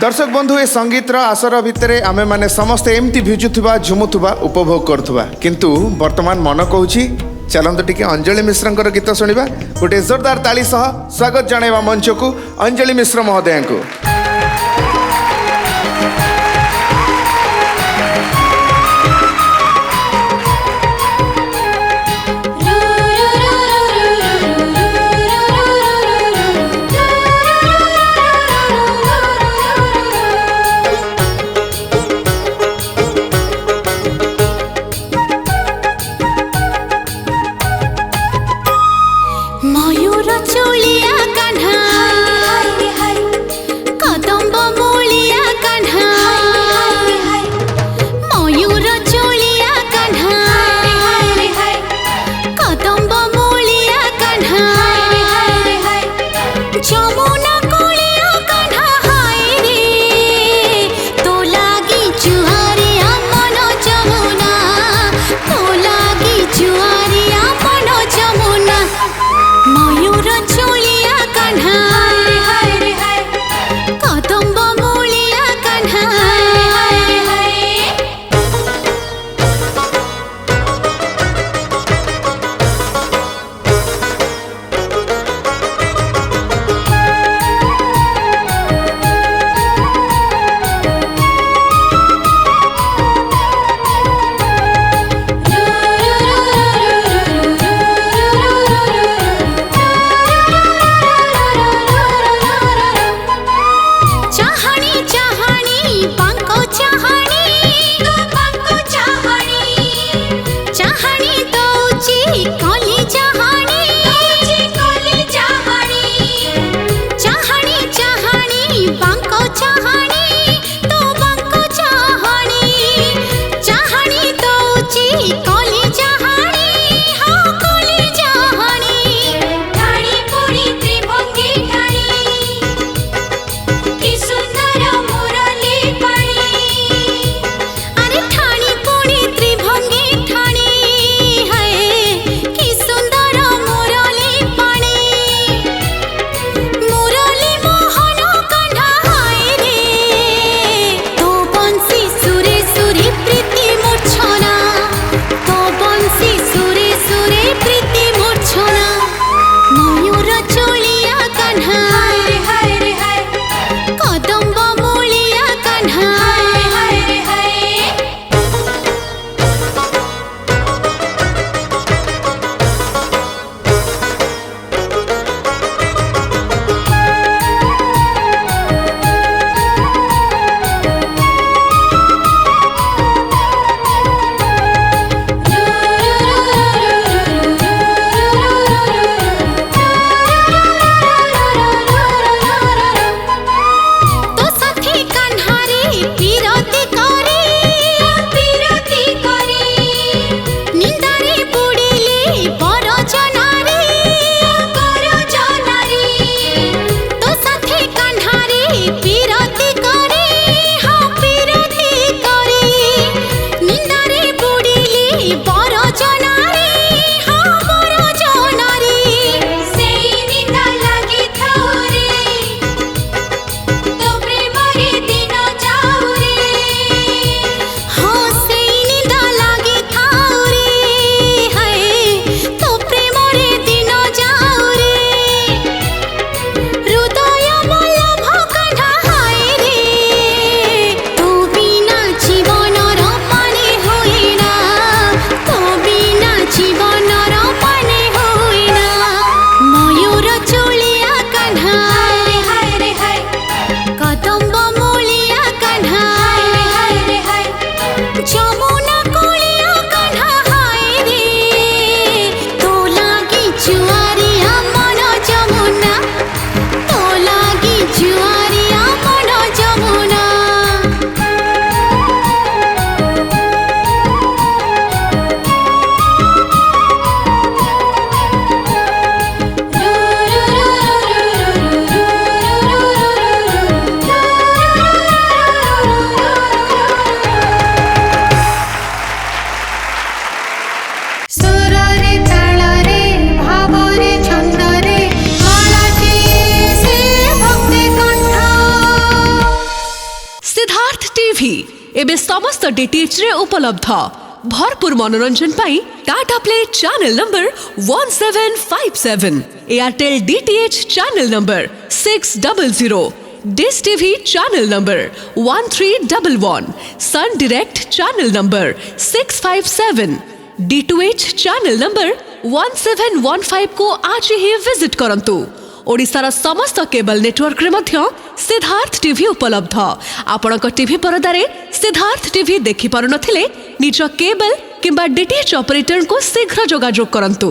दर्शक बंधु ए संगीत आसर भितर आमे माने समस्ते एमती भिजुवा झुमुवा उपभोग करुवा किंतु वर्तमान मन कहूँ चलते टिके अंजलि मिश्र गीत शुणा गोटे जोरदार ताली सह स्वागत जणाइबा मंच को अंजलि मिश्र महोदय को। मयूर चूलिया कान्हा एबे समस्त डीटीएच रे उपलब्ध। भरपूर मनोरंजन पाई Tata play channel number 1757, Airtel DTH channel number 600, dish TV channel number 1311, Sun Direct channel number 657, D2H channel number 1715 को आज ही विजिट करंतु। ओडिशार समस्त केबल नेटवर्क रे मध्य सिद्धार्थ टीवी उपलब्ध। आपणक टीवी परदारे सिद्धार्थ टीवी देखि पारु नथिले निज केबल किंबा डीटीएच ऑपरेटर को शीघ्र जोगाजोग करंतु।